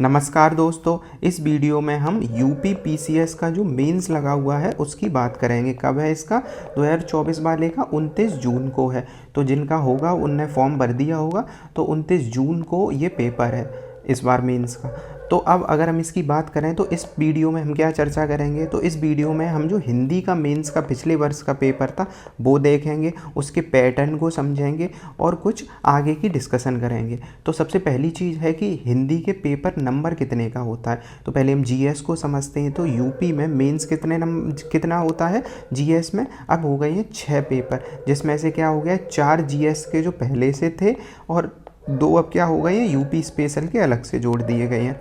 नमस्कार दोस्तों, इस वीडियो में हम यूपी पीसीएस का जो मेंस लगा हुआ है उसकी बात करेंगे। कब है इसका? 2024 वाले का 29 जून को है। तो जिनका होगा उनने फॉर्म भर दिया होगा, तो 29 जून को ये पेपर है इस बार मेंस का। तो अब अगर हम इसकी बात करें तो इस वीडियो में हम क्या चर्चा करेंगे, तो इस वीडियो में हम जो हिंदी का मेंस का पिछले वर्ष का पेपर था वो देखेंगे, उसके पैटर्न को समझेंगे और कुछ आगे की डिस्कशन करेंगे। तो सबसे पहली चीज़ है कि हिंदी के पेपर नंबर कितने का होता है। तो पहले हम जीएस को समझते हैं। तो यूपी में मेंस कितना होता है जीएस में? अब हो गए हैं 6 पेपर, जिसमें से क्या हो गया, 4 जीएस के जो पहले से थे और 2 अब क्या हो गए हैं यूपी स्पेशल के अलग से जोड़ दिए गए हैं।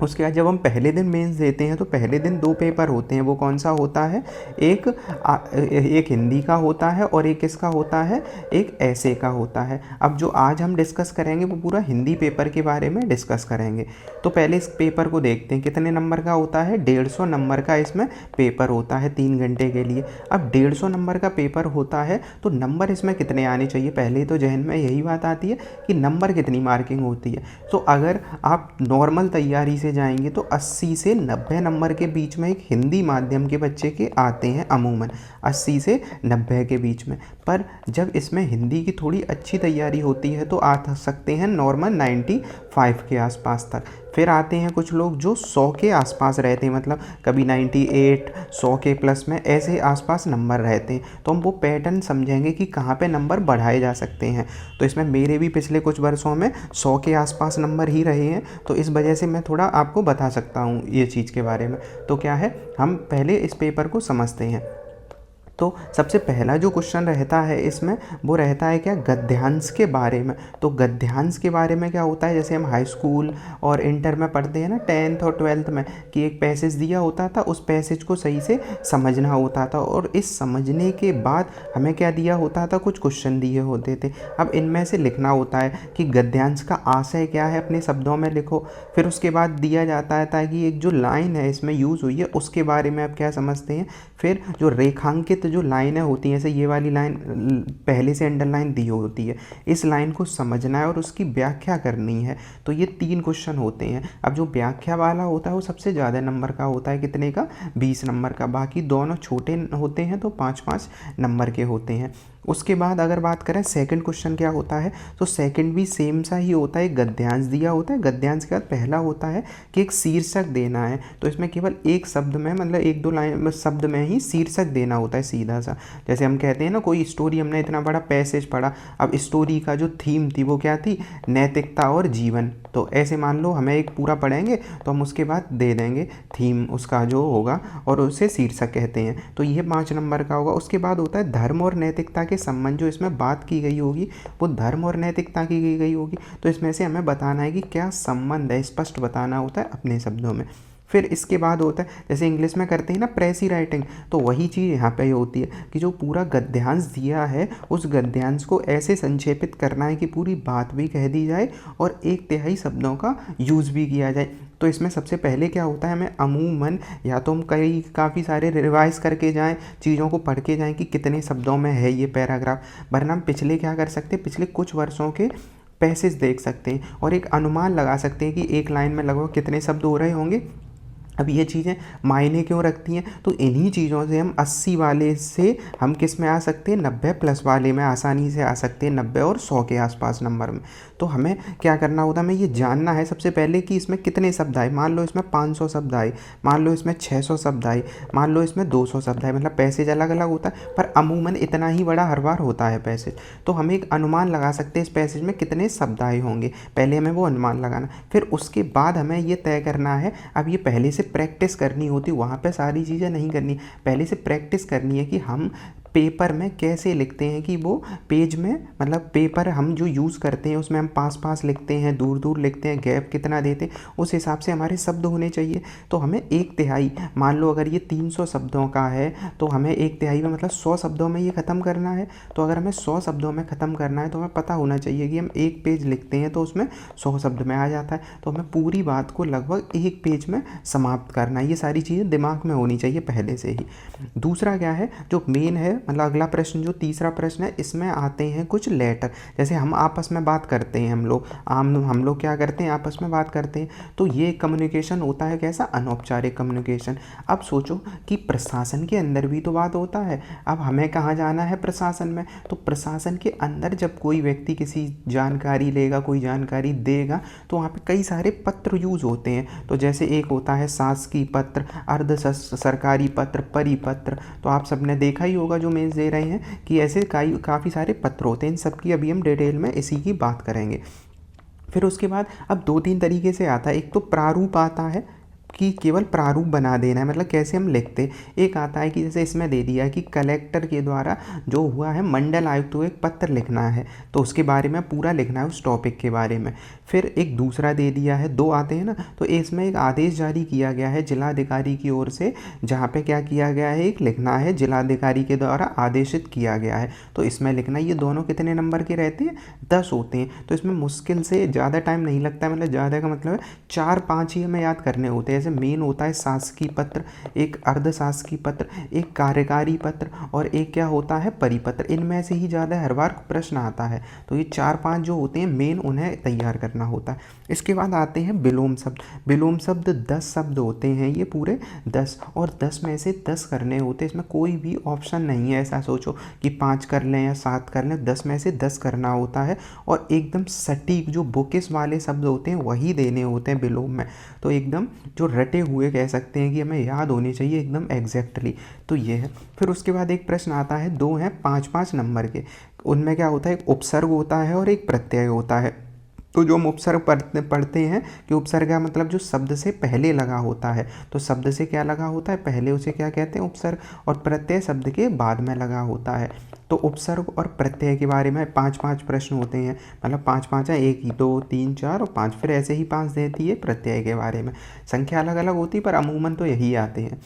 उसके बाद जब हम पहले दिन मेंस देते हैं तो पहले दिन 2 पेपर होते हैं। वो कौन सा होता है? एक हिंदी का होता है और एक किसका होता है, एक ऐसे का होता है। अब जो आज हम डिस्कस करेंगे वो पूरा हिंदी पेपर के बारे में डिस्कस करेंगे। तो पहले इस पेपर को देखते हैं कितने नंबर का होता है। 150 नंबर का इसमें पेपर होता है 3 घंटे के लिए। अब 150 नंबर का पेपर होता है तो नंबर इसमें कितने आने चाहिए? पहले तो जहन में यही बात आती है कि नंबर कितनी मार्किंग होती है। तो अगर आप नॉर्मल तैयारी से जाएंगे तो 80 से 90 नंबर के बीच में एक हिंदी माध्यम के बच्चे के आते हैं, अमूमन 80 से 90 के बीच में। पर जब इसमें हिंदी की थोड़ी अच्छी तैयारी होती है तो आ सकते हैं नॉर्मल 95 के आसपास तक। फिर आते हैं कुछ लोग जो 100 के आसपास रहते हैं, मतलब कभी 98, 100 के प्लस में ऐसे आसपास नंबर रहते हैं। तो हम वो पैटर्न समझेंगे कि कहाँ पे नंबर बढ़ाए जा सकते हैं। तो इसमें मेरे भी पिछले कुछ वर्षों में 100 के आसपास नंबर ही रहे हैं, तो इस वजह से मैं थोड़ा आपको बता सकता हूँ ये चीज़ के बारे में। तो क्या है, हम पहले इस पेपर को समझते हैं। तो सबसे पहला जो क्वेश्चन रहता है इसमें वो रहता है क्या, गद्यांश के बारे में। तो गद्यांश के बारे में क्या होता है, जैसे हम हाई स्कूल और इंटर में पढ़ते हैं ना, 10th और 12th में, कि एक पैसेज दिया होता था, उस पैसेज को सही से समझना होता था और इस समझने के बाद हमें क्या दिया होता था, कुछ क्वेश्चन दिए होते थे। अब इनमें से लिखना होता है कि गद्यांश का आशय क्या है, अपने शब्दों में लिखो। फिर उसके बाद दिया जाता है ताकि एक जो लाइन है इसमें यूज़ हुई है उसके बारे में आप क्या समझते हैं। फिर जो रेखांकित जो लाइनें होती हैं, जैसे ये वाली लाइन पहले से अंडरलाइन दी होती है, इस लाइन को समझना है और उसकी व्याख्या करनी है। तो ये 3 क्वेश्चन होते हैं। अब जो व्याख्या वाला होता है वो सबसे ज़्यादा नंबर का होता है, कितने का? 20 नंबर का। बाकी दोनों छोटे होते हैं तो 5-5 नंबर के होते हैं। उसके बाद अगर बात करें सेकंड क्वेश्चन क्या होता है, तो सेकंड भी सेम सा ही होता है। गद्यांश दिया होता है, गद्यांश के बाद पहला होता है कि एक शीर्षक देना है। तो इसमें केवल एक शब्द में, मतलब 1-2 लाइन शब्द में ही शीर्षक देना होता है सीधा सा। जैसे हम कहते हैं ना, कोई स्टोरी, हमने इतना बड़ा पैसेज पढ़ा, अब स्टोरी का जो थीम थी वो क्या थी, नैतिकता और जीवन। तो ऐसे मान लो हमें एक पूरा पढ़ेंगे तो हम उसके बाद दे देंगे थीम उसका जो होगा और उसे शीर्षक कहते हैं। तो ये 5 नंबर का होगा। उसके बाद होता है धर्म और नैतिकता के संबंध, जो इसमें बात की गई होगी वो धर्म और नैतिकता की गई होगी। तो इसमें से हमें बताना है कि क्या संबंध है, स्पष्ट बताना होता है अपने शब्दों में। फिर इसके बाद होता है, जैसे इंग्लिश में करते हैं ना प्रेसी राइटिंग, तो वही चीज़ यहाँ पे होती है कि जो पूरा गद्यांश दिया है उस गद्यांश को ऐसे संक्षेपित करना है कि पूरी बात भी कह दी जाए और 1/3 शब्दों का यूज़ भी किया जाए। तो इसमें सबसे पहले क्या होता है, हमें अमूमन या तो हम काफ़ी सारे रिवाइज करके जाएं, चीज़ों को पढ़ के जाएं कि कितने शब्दों में है ये पैराग्राफ, वरना हम पिछले क्या कर सकते हैं, पिछले कुछ वर्षों के पैसेज देख सकते हैं और एक अनुमान लगा सकते हैं कि एक लाइन में लगभग कितने शब्द हो रहे होंगे। अब ये चीज़ें मायने क्यों रखती हैं, तो इन्हीं चीज़ों से हम 80 वाले से हम किस में आ सकते हैं, 90 प्लस वाले में आसानी से आ सकते हैं, 90 और 100 के आसपास नंबर में। तो हमें क्या करना होता है, हमें ये जानना है सबसे पहले कि इसमें कितने शब्द आए। मान लो इसमें 500 शब्द आए, मान लो इसमें 600 शब्द आए, मान लो इसमें 200 शब्द आए, मतलब पैसेज अलग अलग होता है पर अमूमन इतना ही बड़ा हर बार होता है पैसेज। तो हम एक अनुमान लगा सकते हैं इस पैसेज में कितने शब्द आए होंगे, पहले हमें वो अनुमान लगाना। फिर उसके बाद हमें ये तय करना है, अब ये पहले से प्रैक्टिस करनी होती, वहाँ पे सारी चीज़ें नहीं करनी, पहले से प्रैक्टिस करनी है कि हम पेपर में कैसे लिखते हैं कि वो पेज में, मतलब पेपर हम जो यूज़ करते हैं उसमें हम पास लिखते हैं, दूर दूर लिखते हैं, गैप कितना देते हैं, उस हिसाब से हमारे शब्द होने चाहिए। तो हमें 1/3, मान लो अगर ये 300 शब्दों का है तो हमें 1/3 में मतलब 100 शब्दों में ये ख़त्म करना है। तो अगर हमें 100 शब्दों में ख़त्म करना है तो हमें पता होना चाहिए कि हम एक पेज लिखते हैं तो उसमें 100 शब्द में आ जाता है, तो हमें पूरी बात को लगभग एक पेज में समाप्त करना है। ये सारी चीज़ें दिमाग में होनी चाहिए पहले से ही। दूसरा क्या है, जो मेन है मतलब अगला प्रश्न जो तीसरा प्रश्न है इसमें आते हैं कुछ लेटर, जैसे हम आपस में बात करते हैं, हम लोग क्या करते हैं, आपस में बात करते हैं, तो ये कम्युनिकेशन होता है कैसा, अनौपचारिक कम्युनिकेशन। अब सोचो कि प्रशासन के अंदर भी तो बात होता है। अब हमें कहाँ जाना है, प्रशासन में, तो प्रशासन के अंदर जब कोई व्यक्ति किसी जानकारी लेगा, कोई जानकारी देगा, तो वहाँ पे कई सारे पत्र यूज़ होते हैं। तो जैसे एक होता है शासकीय पत्र, अर्ध सरकारी पत्र, परिपत्र। तो आप सबने देखा ही होगा जो मेंस दे रहे हैं कि ऐसे काफ़ी सारे पत्र होते हैं। इन सब की अभी हम डिटेल में इसी की बात करेंगे। फिर उसके बाद अब 2-3 तरीके से आता है। एक तो प्रारूप आता है कि केवल प्रारूप बना देना है, मतलब कैसे हम लिखते। एक आता है कि जैसे इसमें दे दिया है कि कलेक्टर के द्वारा जो हुआ है मंडल आयुक्त को एक पत्र लिखना है, तो उसके बारे में पूरा लिखना है, उस टॉपिक के बारे में। फिर एक दूसरा दे दिया है, 2 आते हैं ना, तो इसमें एक आदेश जारी किया गया है जिलाधिकारी की ओर से, जहाँ पे क्या किया गया है, एक लिखना है जिलाधिकारी के द्वारा आदेशित किया गया है, तो इसमें लिखना। ये दोनों कितने नंबर के रहते हैं, 10 होते हैं। तो इसमें मुश्किल से ज़्यादा टाइम नहीं लगता है, मतलब ज़्यादा का मतलब है 4-5 ही हमें याद करने होते हैं। जैसे मेन होता है शासकीय पत्र, एक अर्ध शासकीय पत्र, एक कार्यकारी पत्र और एक क्या होता है, परिपत्र। इनमें से ही ज़्यादा हर बार प्रश्न आता है। तो ये 4-5 जो होते हैं मेन, उन्हें तैयार करना होता है। इसके बाद आते हैं विलोम शब्द। विलोम शब्द 10 शब्द होते हैं, ये पूरे 10, और 10 में से 10 करने होते हैं। इसमें कोई भी ऑप्शन नहीं है, ऐसा सोचो कि 5 कर लें या 7 कर लें, 10 में से 10 करना होता है। और एकदम सटीक जो बुकिस वाले शब्द होते हैं वही देने होते हैं विलोम में। तो एकदम जो रटे हुए कह सकते हैं कि हमें याद होने चाहिए एकदम एग्जैक्टली। तो ये है। फिर उसके बाद एक प्रश्न आता है, 2 हैं 5-5 नंबर के। उनमें क्या होता है, एक उपसर्ग होता है और एक प्रत्यय होता है। तो जो हम उपसर्ग पढ़ते हैं कि उपसर्ग का मतलब जो शब्द से पहले लगा होता है, तो शब्द से क्या लगा होता है पहले, उसे क्या कहते हैं, उपसर्ग। और प्रत्यय शब्द के बाद में लगा होता है। तो उपसर्ग और प्रत्यय के बारे में 5-5 प्रश्न होते हैं, मतलब 5-5 है, 1 2 3 4 और 5, फिर ऐसे ही 5 देती है प्रत्यय के बारे में। संख्या अलग अलग होती है पर अमूमन तो यही आते हैं।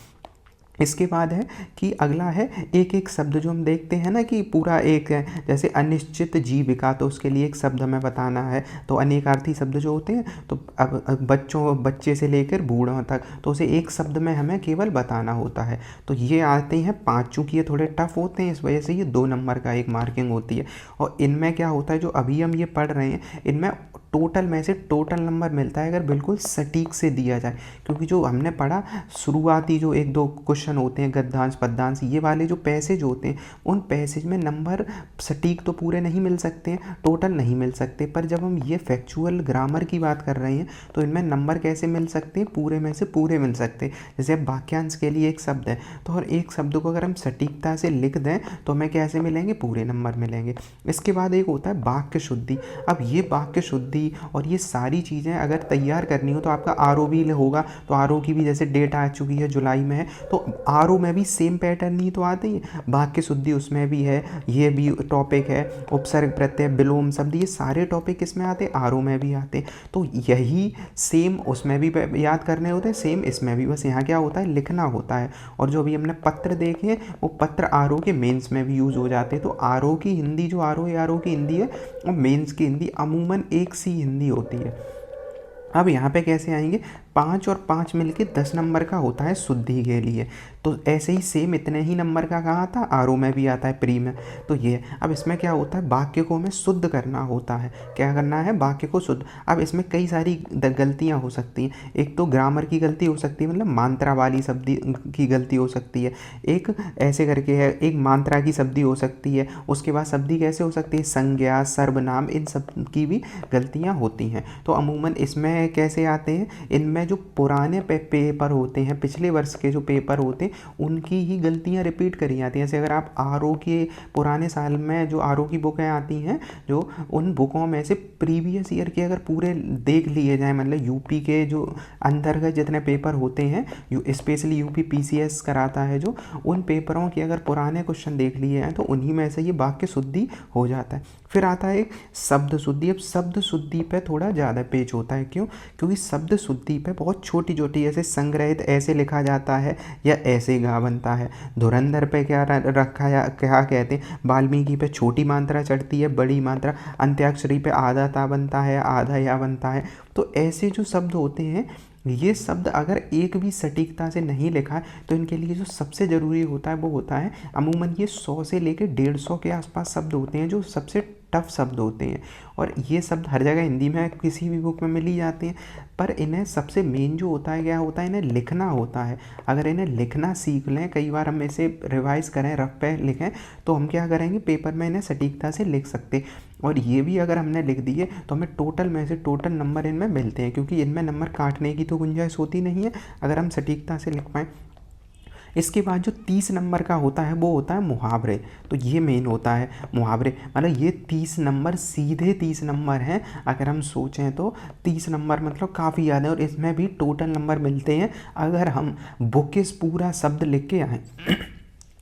इसके बाद है कि अगला है एक एक शब्द जो हम देखते हैं ना कि पूरा एक है, जैसे अनिश्चित जीविका, तो उसके लिए एक शब्द हमें बताना है। तो अनेकार्थी शब्द जो होते हैं, तो अब बच्चे से लेकर बूढ़ों तक, तो उसे एक शब्द में हमें केवल बताना होता है। तो ये आते हैं 5, चूँकि ये थोड़े टफ होते हैं, इस वजह से ये 2 नंबर का एक मार्किंग होती है। और इनमें क्या होता है, जो अभी हम ये पढ़ रहे हैं, इनमें टोटल में से टोटल नंबर मिलता है अगर बिल्कुल सटीक से दिया जाए। क्योंकि जो हमने पढ़ा शुरुआती जो 1-2 क्वेश्चन होते हैं, गद्यांश पद्यांश, ये वाले जो पैसेज होते हैं, उन पैसेज में नंबर सटीक तो पूरे नहीं मिल सकते हैं, टोटल नहीं मिल सकते। पर जब हम ये फैक्चुअल ग्रामर की बात कर रहे हैं, तो इनमें नंबर कैसे मिल सकते हैं, पूरे में से पूरे मिल सकते हैं। जैसे अब वाक्यांश के लिए एक शब्द है, तो हर एक शब्द को अगर हम सटीकता से लिख दें तो हमें कैसे मिलेंगे, पूरे नंबर मिलेंगे। इसके बाद एक होता है वाक्य शुद्धि। अब ये वाक्य शुद्धि और ये सारी चीज़ें अगर तैयार करनी हो तो आपका आरओ भी होगा। तो आरओ की भी जैसे डेट आ चुकी है, जुलाई में है, तो आरओ में भी सेम पैटर्न ही तो आते हैं। वाक्य शुद्धि उसमें भी है, ये भी टॉपिक है। उपसर्ग प्रत्यय विलोम शब्द, ये सारे टॉपिक इसमें आते हैं, आरओ में भी आते हैं। तो यही सेम उसमें भी याद करने होते हैं, सेम इसमें भी, बस यहाँ क्या होता है, लिखना होता है। और जो अभी हमने पत्र देखे वो पत्र आरओ के मेंस में भी यूज़ हो जाते हैं। तो आरओ की हिंदी जो आरओ की हिंदी है, और मेंस की हिंदी अमूमन एक सी हिंदी होती है। अब यहाँ पे कैसे आएंगे, 5 और 5 मिलके 10 नंबर का होता है शुद्धि के लिए। तो ऐसे ही सेम इतने ही नंबर का कहाँ आता है, आरओ में भी आता है, प्री में। तो ये अब इसमें क्या होता है, वाक्य को हमें शुद्ध करना होता है। क्या करना है, वाक्य को शुद्ध। अब इसमें कई सारी गलतियाँ हो सकती हैं। एक तो ग्रामर की गलती हो सकती है, मतलब मात्रा वाली शब्द की गलती हो सकती है। एक ऐसे करके है, एक मात्रा की शब्दी हो सकती है। उसके बाद शब्दी कैसे हो सकती है, संज्ञा, सर्वनाम, इन सब की भी गलतियाँ होती हैं। तो अमूमन इसमें कैसे आते हैं, इनमें जो पुराने पेपर होते हैं, पिछले वर्ष के जो पेपर होते हैं, उनकी ही गलतियां रिपीट करी जाती हैं। जैसे अगर आप आरओ के पुराने साल में जो आरओ की बुकें आती हैं, जो उन बुकों में से प्रीवियस ईयर के अगर पूरे देख लिए जाएं, मतलब यूपी के जो अंतर्गत जितने पेपर होते हैं, स्पेशली यूपी पीसीएस कराता है जो, उन पेपरों के अगर पुराने क्वेश्चन देख लिए हैं तो उन्हीं में से ये वाक्य शुद्धि हो जाता है। फिर आता है एक शब्द शुद्धि। अब शब्द शुद्धि पे थोड़ा ज़्यादा पेज होता है, क्यों, क्योंकि शब्द शुद्धि पे बहुत छोटी छोटी, ऐसे संग्रहित ऐसे लिखा जाता है या ऐसे गा बनता है। धुरंधर पे क्या रखा या क्या कहते हैं, वाल्मीकि पे छोटी मात्रा चढ़ती है, बड़ी मात्रा, अंत्याक्षरी पे आधा ता बनता है, आधा या बनता है। तो ऐसे जो शब्द होते हैं ये शब्द अगर एक भी सटीकता से नहीं लिखा है तो इनके लिए जो सबसे ज़रूरी होता है वो होता है, अमूमन ये 100 से लेकर 150 के आसपास शब्द होते हैं जो सबसे टफ शब्द होते हैं, और ये शब्द हर जगह हिंदी में किसी भी बुक में मिल ही जाते हैं। पर इन्हें सबसे मेन जो होता है क्या होता है, इन्हें लिखना होता है। अगर इन्हें लिखना सीख लें, कई बार हम इसे रिवाइज करें, रफ पे लिखें, तो हम क्या करेंगे, पेपर में इन्हें सटीकता से लिख सकते। और ये भी अगर हमने लिख दिए तो हमें टोटल में से टोटल नंबर इनमें मिलते हैं, क्योंकि इनमें नंबर काटने की तो गुंजाइश होती नहीं है अगर हम सटीकता से लिख पाएँ। इसके बाद जो 30 नंबर का होता है वो होता है मुहावरे। तो ये मेन होता है मुहावरे, मतलब ये 30 नंबर सीधे 30 नंबर हैं। अगर हम सोचें तो 30 नंबर मतलब काफ़ी ज़्यादा है, और इसमें भी टोटल नंबर मिलते हैं अगर हम बुकेस पूरा शब्द लिख के आएँ।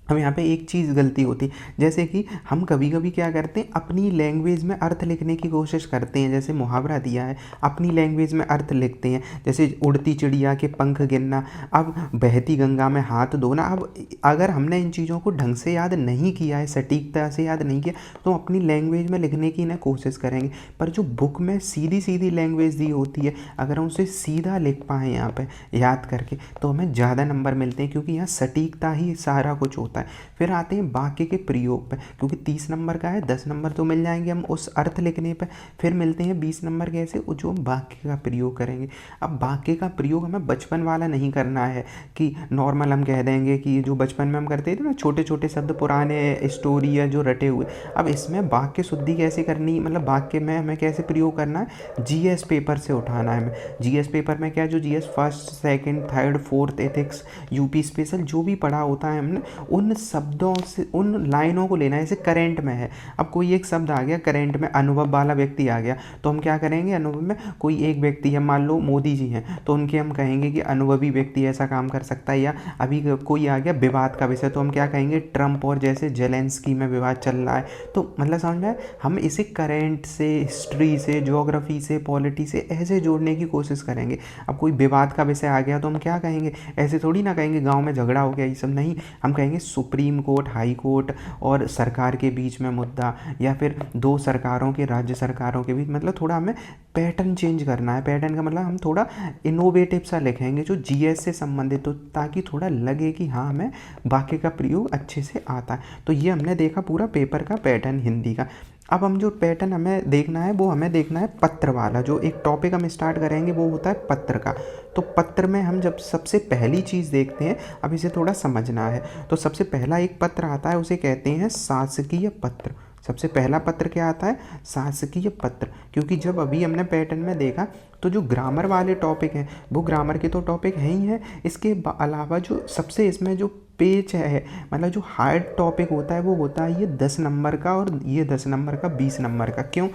हम यहाँ पे एक चीज़ गलती होती है, जैसे कि हम कभी कभी क्या करते हैं, अपनी लैंग्वेज में अर्थ लिखने की कोशिश करते हैं। जैसे मुहावरा दिया है, अपनी लैंग्वेज में अर्थ लिखते हैं, जैसे उड़ती चिड़िया के पंख गिनना, अब बहती गंगा में हाथ धोना। अब अगर हमने इन चीज़ों को ढंग से याद नहीं किया है, सटीकता से याद नहीं किया, तो अपनी लैंग्वेज में लिखने की ना कोशिश करेंगे। पर जो बुक में सीधी सीधी लैंग्वेज दी होती है, अगर हम उसे सीधा लिख पाएँ यहाँ पर याद करके, तो हमें ज़्यादा नंबर मिलते हैं, क्योंकि यहाँ सटीकता ही सारा कुछ होता है। फिर आते हैं वाक्य के प्रयोग पे, क्योंकि 30 नंबर का है, 10 नंबर तो मिल जाएंगे हम उस अर्थ लिखने पे। फिर मिलते हैं 20 नंबर कैसे, जो हम वाक्य का प्रयोग करेंगे। अब वाक्य का प्रयोग हमें बचपन वाला नहीं करना है कि नॉर्मल हम कह देंगे कि जो बचपन में हम करते थे ना, छोटे छोटे शब्द पुराने स्टोरी या जो रटे हुए। अब इसमें वाक्य शुद्धि कैसे करनी, मतलब वाक्य में हमें कैसे प्रयोग करना है, जीएस पेपर से उठाना है हमें। जीएस पेपर में क्या, जो GS first second third fourth ethics UP special जो भी पढ़ा होता है हमने, उन शब्दों से उन लाइनों को लेना है। जैसे करंट में है, अब कोई एक शब्द आ गया करंट में, अनुभव वाला व्यक्ति आ गया, तो हम क्या करेंगे, अनुभव में कोई एक व्यक्ति है, मान लो मोदी जी हैं, तो उनके हम कहेंगे कि अनुभवी व्यक्ति ऐसा काम कर सकता है। या अभी कोई आ गया विवाद का विषय, तो हम क्या कहेंगे, ट्रंप और जैसे जेलेंस्की में विवाद चल रहा है। तो मतलब समझ में, हम इसे करंट से, हिस्ट्री से, ज्योग्राफी से, पॉलिटी से ऐसे जोड़ने की कोशिश करेंगे। अब कोई विवाद का विषय आ गया तो हम क्या कहेंगे, ऐसे थोड़ी ना कहेंगे गाँव में झगड़ा हो गया, ये सब नहीं, हम कहेंगे सुप्रीम कोर्ट, हाई कोर्ट और सरकार के बीच में मुद्दा, या फिर दो सरकारों के, राज्य सरकारों के बीच। मतलब थोड़ा हमें पैटर्न चेंज करना है। पैटर्न का मतलब हम थोड़ा इनोवेटिव सा लिखेंगे जो जीएस से संबंधित हो, ताकि थोड़ा लगे कि हाँ हमें वाक्य का प्रयोग अच्छे से आता है। तो ये हमने देखा पूरा पेपर का पैटर्न हिंदी का। अब हम जो पैटर्न हमें देखना है, वो हमें देखना है पत्र वाला। जो एक टॉपिक हम स्टार्ट करेंगे वो होता है पत्र का। तो पत्र में हम जब सबसे पहली चीज़ देखते हैं, अब इसे थोड़ा समझना है, तो सबसे पहला एक पत्र आता है, उसे कहते हैं शासकीय पत्र। सबसे पहला पत्र क्या आता है, शासकीय पत्र। क्योंकि जब अभी हमने पैटर्न में देखा तो जो ग्रामर वाले टॉपिक हैं वो ग्रामर के तो टॉपिक हैं ही हैं, इसके अलावा जो सबसे इसमें जो पेज है, मतलब जो हार्ड टॉपिक होता है वो होता है ये 10 नंबर का, और ये 10 नंबर का 20 नंबर का। क्यों?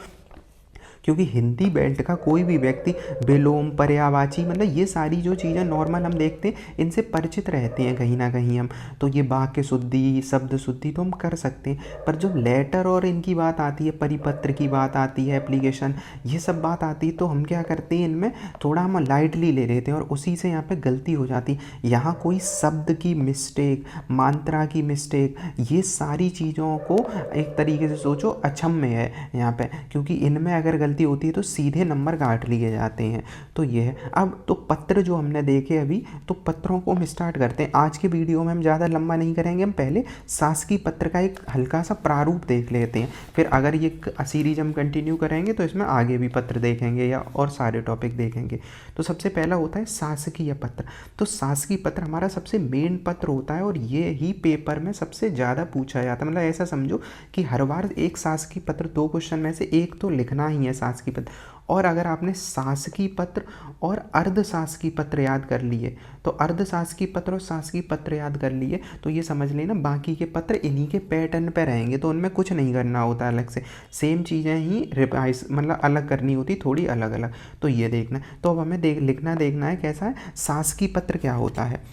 क्योंकि हिंदी बेल्ट का कोई भी व्यक्ति विलोम, पर्यायवाची, मतलब ये सारी जो चीज़ें नॉर्मल हम देखते हैं इनसे परिचित रहते हैं कहीं ना कहीं हम। तो ये वाक्य शुद्धि, शब्द शुद्धि तो हम कर सकते हैं, पर जब लेटर और इनकी बात आती है, परिपत्र की बात आती है, एप्लीकेशन, ये सब बात आती है, तो हम क्या करते हैं, इनमें थोड़ा हम लाइटली ले लेते हैं और उसी से यहाँ पे गलती हो जाती है। यहाँ कोई शब्द की मिस्टेक, मात्रा की मिस्टेक, ये सारी चीज़ों को एक तरीके से सोचो अक्षम्य है यहाँ पे, क्योंकि इनमें अगर गलती होती है तो सीधे नंबर काट लिए जाते हैं। तो ये है। अब तो पत्र जो हमने देखे अभी, तो पत्रों को हम स्टार्ट करते हैं। आज के वीडियो में हम ज़्यादा लंबा नहीं करेंगे, हम पहले शासकीय पत्र का एक हल्का सा प्रारूप देख लेते हैं, फिर अगर ये सीरीज हम कंटिन्यू करेंगे तो इसमें आगे भी पत्र देखेंगे या और सारे टॉपिक देखेंगे। तो सबसे पहला होता है शासकीय पत्र। तो शासकीय पत्र हमारा सबसे मेन पत्र होता है, और ये ही पेपर में सबसे ज़्यादा पूछा जाता है। मतलब ऐसा समझो कि हर बार एक शासकीय पत्र, 2 क्वेश्चन में से एक तो लिखना ही है शासकीय पत्र। और अगर आपने शासकीय पत्र और अर्ध शासकीय पत्र याद कर लिए, तो अर्ध शासकीय पत्र और शासकीय पत्र याद कर लिए, तो ये समझ लेना बाकी के पत्र इन्हीं के पैटर्न पे रहेंगे, तो उनमें कुछ नहीं करना होता अलग से, सेम चीज़ें ही रिवाइज मतलब अलग करनी होती, थोड़ी अलग अलग। तो ये देखना। तो अब हमें देखना है कैसा है शासकीय पत्र क्या होता है।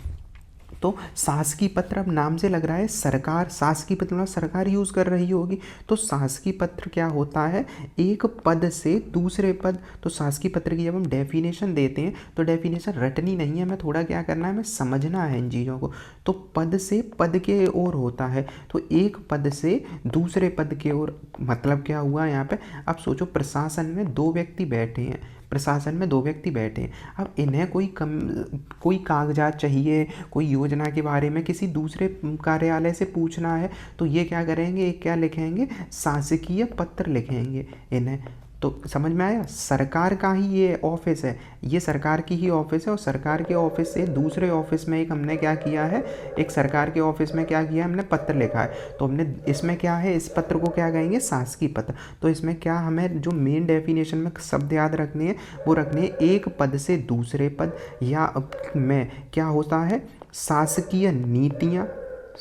तो शासकीय पत्र, अब नाम से लग रहा है सरकार, शासकीय पत्र मतलब सरकार यूज़ कर रही होगी। तो शासकीय पत्र क्या होता है, एक पद से दूसरे पद। तो शासकीय पत्र की जब हम डेफिनेशन देते हैं तो डेफिनेशन रटनी नहीं है, हमें थोड़ा क्या करना है, हमें समझना है इन चीज़ों को। तो पद से पद के ओर होता है, तो एक पद से दूसरे पद के ओर, मतलब क्या हुआ यहाँ पे। अब सोचो प्रशासन में 2 व्यक्ति बैठे हैं, प्रशासन में 2 व्यक्ति बैठे हैं। अब इन्हें कोई कागजात चाहिए, कोई योजना के बारे में किसी दूसरे कार्यालय से पूछना है, तो ये क्या करेंगे, एक क्या लिखेंगे, शासकीय पत्र लिखेंगे इन्हें। तो समझ में आया, सरकार का ही ये ऑफिस है, ये सरकार की ही ऑफिस है, और सरकार के ऑफिस से दूसरे ऑफिस में एक हमने क्या किया है, एक सरकार के ऑफिस में क्या किया, हमने पत्र लिखा है। तो हमने इसमें क्या है, इस पत्र को क्या कहेंगे, शासकीय पत्र। तो इसमें क्या हमें जो मेन डेफिनेशन में शब्द याद रखने हैं वो रखने हैं, एक पद से दूसरे पद या में क्या होता है, शासकीय नीतियाँ,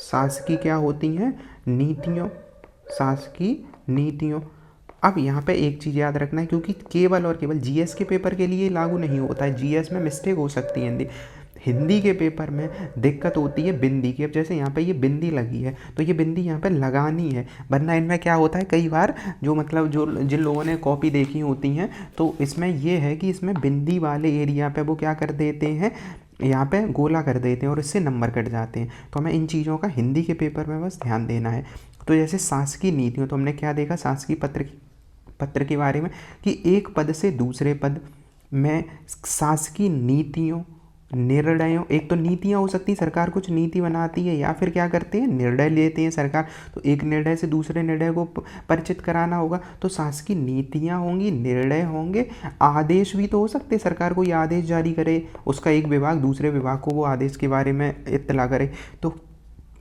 शासकीय क्या होती हैं, नीतियों, शासकीय नीतियों। अब यहाँ पे एक चीज़ याद रखना है, क्योंकि केवल और केवल जीएस के पेपर के लिए लागू नहीं होता है, जीएस में मिस्टेक हो सकती है, हिंदी के पेपर में दिक्कत होती है बिंदी की। अब जैसे यहाँ पे ये बिंदी लगी है, तो ये बिंदी यहाँ पे लगानी है, वरना इनमें क्या होता है, कई बार जो मतलब जो जिन लोगों ने कॉपी देखी होती हैं, तो इसमें ये है कि इसमें बिंदी वाले एरिया पे वो क्या कर देते हैं, यहाँ पे गोला कर देते हैं और इससे नंबर कट जाते हैं। तो हमें इन चीज़ों का हिंदी के पेपर में बस ध्यान देना है। तो जैसे शासकीय नीतियों, तो हमने क्या देखा शासकीय पत्र के बारे में, कि एक पद से दूसरे पद में शासकीय नीतियों, निर्णयों, एक तो नीतियाँ हो सकती, सरकार कुछ नीति बनाती है, या फिर क्या करते हैं, निर्णय लेते हैं सरकार, तो एक निर्णय से दूसरे निर्णय को परिचित कराना होगा, तो शासकीय नीतियाँ होंगी, निर्णय होंगे, आदेश भी तो हो सकते, सरकार कोई आदेश जारी करे, उसका एक विभाग दूसरे विभाग को वो आदेश के बारे में इत्तला करे। तो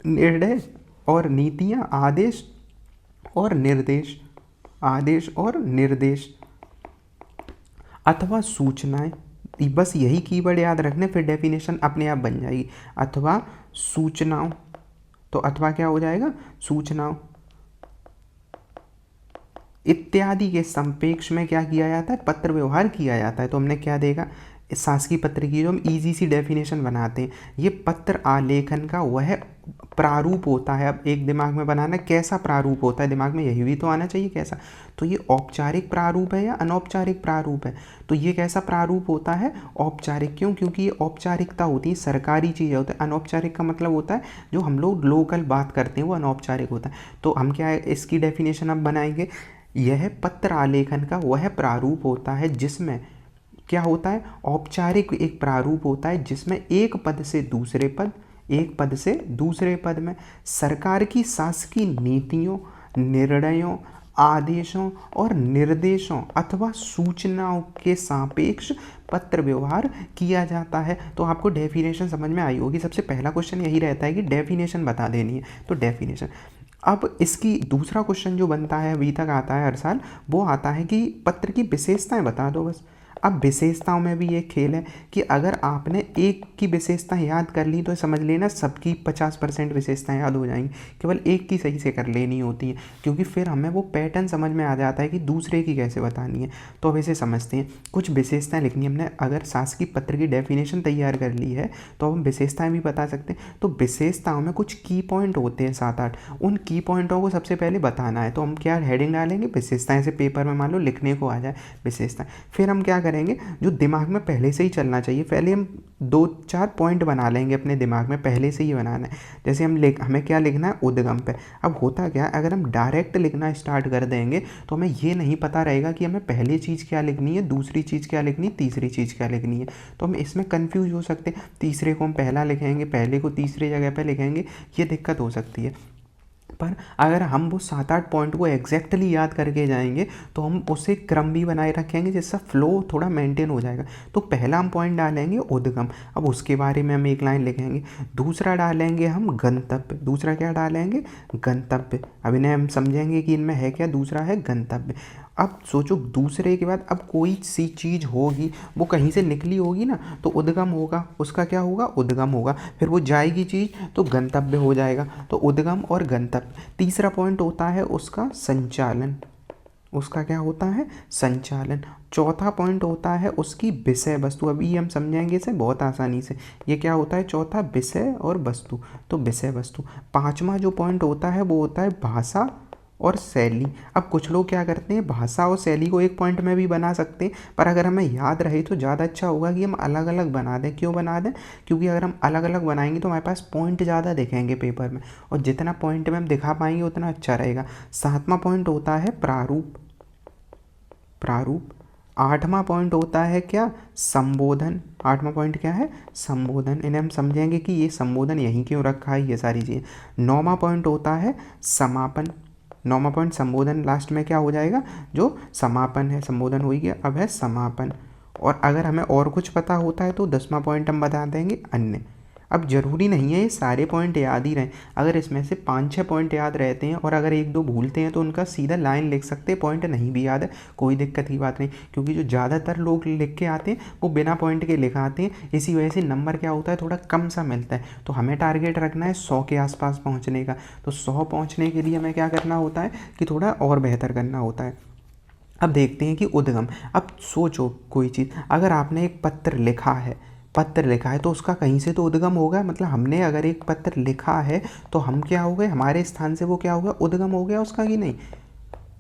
निर्णय और नीतियाँ, आदेश और निर्देश, आदेश और निर्देश, अथवा सूचनाएं, बस यही कीवर्ड याद रखने, फिर डेफिनेशन अपने आप बन जाएगी, अथवा सूचनाओं। तो अथवा क्या हो जाएगा, सूचनाओं इत्यादि के संपेक्ष में क्या किया जाता है, पत्र व्यवहार किया जाता है। तो हमने क्या देखा, शासकीय पत्र की जो हम इजी सी डेफिनेशन बनाते हैं, ये पत्र आलेखन का वह प्रारूप होता है। अब एक दिमाग में बनाना, कैसा प्रारूप होता है, दिमाग में यही भी तो आना चाहिए कैसा। तो ये औपचारिक प्रारूप है या अनौपचारिक प्रारूप है, तो ये कैसा प्रारूप होता है, औपचारिक। क्यों, क्योंकि ये औपचारिकता होती है, सरकारी चीज़ होता है। अनौपचारिक का मतलब होता है जो हम लोग लोकल बात करते हैं, वो अनौपचारिक होता है। तो हम क्या है, इसकी डेफिनेशन अब बनाएंगे, यह पत्र आलेखन का वह प्रारूप होता है जिसमें क्या होता है, औपचारिक एक प्रारूप होता है जिसमें एक पद से दूसरे पद, एक पद से दूसरे पद में सरकार की शासकीय नीतियों, निर्णयों, आदेशों और निर्देशों अथवा सूचनाओं के सापेक्ष पत्र व्यवहार किया जाता है। तो आपको डेफिनेशन समझ में आई होगी। सबसे पहला क्वेश्चन यही रहता है कि डेफिनेशन बता देनी है, तो डेफिनेशन। अब इसकी दूसरा क्वेश्चन जो बनता है, अभी तक आता है हर साल, वो आता है कि पत्र की विशेषताएं बता दो बस। अब विशेषताओं में भी एक खेल है कि अगर आपने एक की विशेषता याद कर ली तो समझ लेना सबकी 50% विशेषताएं याद हो जाएंगी, केवल एक की सही से कर लेनी होती है, क्योंकि फिर हमें वो पैटर्न समझ में आ जाता है कि दूसरे की कैसे बतानी है। तो अब इसे समझते हैं, कुछ विशेषताएं लिखनी हमने। अगर शासकीय पत्र की डेफिनेशन तैयार कर ली है तो अब हम विशेषताएँ भी बता सकते हैं। तो विशेषताओं में कुछ की पॉइंट होते हैं 7-8, उन की पॉइंटों को सबसे पहले बताना है। तो हम क्या हेडिंग डालेंगे, विशेषताएँ से पेपर में मान लो लिखने को आ जाए विशेषताएँ। फिर हम क्या करेंगे, जो दिमाग में पहले से ही चलना चाहिए, पहले हम 2-4 पॉइंट बना लेंगे अपने दिमाग में, पहले से ही बनाना है। जैसे हमें क्या लिखना है, उद्गम पे। अब होता क्या है, अगर हम डायरेक्ट लिखना स्टार्ट कर देंगे तो हमें ये नहीं पता रहेगा कि हमें पहली चीज़ क्या लिखनी है, दूसरी चीज़ क्या लिखनी है, तीसरी चीज़ क्या लिखनी है। तो हम इसमें कन्फ्यूज हो सकते हैं, तीसरे को हम पहला लिखेंगे, पहले को तीसरी जगह पर लिखेंगे, ये दिक्कत हो सकती है। पर अगर हम वो 7-8 पॉइंट को एग्जैक्टली याद करके जाएंगे तो हम उसे क्रम भी बनाए रखेंगे, जिससे फ्लो थोड़ा मेंटेन हो जाएगा। तो पहला हम पॉइंट डालेंगे उद्गम, अब उसके बारे में हम एक लाइन लिखेंगे। दूसरा डालेंगे हम गंतव्य, दूसरा क्या डालेंगे, गंतव्य। अब इन्हें हम समझेंगे कि इनमें है क्या, दूसरा है गंतव्य। अब सोचो, दूसरे के बाद अब कोई सी चीज़ होगी, वो कहीं से निकली होगी ना, तो उद्गम होगा, उसका क्या होगा, उद्गम होगा। फिर वो जाएगी चीज़ तो गंतव्य हो जाएगा। तो उद्गम और गंतव्य। तीसरा पॉइंट होता है उसका संचालन, उसका क्या होता है, संचालन। चौथा पॉइंट होता है उसकी विषय वस्तु। अभी हम समझेंगे इसे बहुत आसानी से। ये क्या होता है, चौथा विषय और वस्तु, तो विषय वस्तु। पांचवा जो पॉइंट होता है वो होता है भाषा और शैली। अब कुछ लोग क्या करते हैं, भाषा और शैली को एक पॉइंट में भी बना सकते हैं, पर अगर हमें याद रहे तो ज़्यादा अच्छा होगा कि हम अलग अलग बना दें। क्यों बना दें, क्योंकि अगर हम अलग अलग बनाएंगे तो हमारे पास पॉइंट ज़्यादा दिखेंगे पेपर में, और जितना पॉइंट में हम दिखा पाएंगे उतना अच्छा रहेगा। 7वां पॉइंट होता है प्रारूप, प्रारूप। 8वां पॉइंट होता है क्या, संबोधन। 8वां पॉइंट क्या है, संबोधन। इन्हें हम समझेंगे कि ये संबोधन यहीं क्यों रखा है, ये सारी चीज़ें। 9वां पॉइंट होता है समापन। 9वां पॉइंट संबोधन, लास्ट में क्या हो जाएगा, जो समापन है, संबोधन हो ही गया, अब है समापन। और अगर हमें और कुछ पता होता है तो 10वां पॉइंट हम बता देंगे अन्य। अब जरूरी नहीं है ये सारे पॉइंट याद ही रहें, अगर इसमें से 5-6 पॉइंट याद रहते हैं और अगर 1-2 भूलते हैं तो उनका सीधा लाइन लिख सकते हैं, पॉइंट नहीं भी याद है कोई दिक्कत की बात नहीं, क्योंकि जो ज़्यादातर लोग लिख के आते हैं वो बिना पॉइंट के लिख आते हैं, इसी वजह से नंबर क्या होता है थोड़ा कम सा मिलता है। तो हमें टारगेट रखना है 100 के आसपास पहुँचने का, तो 100 पहुँचने के लिए हमें क्या करना होता है कि थोड़ा और बेहतर करना होता है। अब देखते हैं कि उद्गम। अब सोचो कोई चीज़, अगर आपने एक पत्र लिखा है तो उसका कहीं से तो उद्गम होगा, मतलब हमने अगर एक पत्र लिखा है तो हम क्या हो गए, हमारे स्थान से वो क्या हो गया, उद्गम हो गया उसका कि नहीं,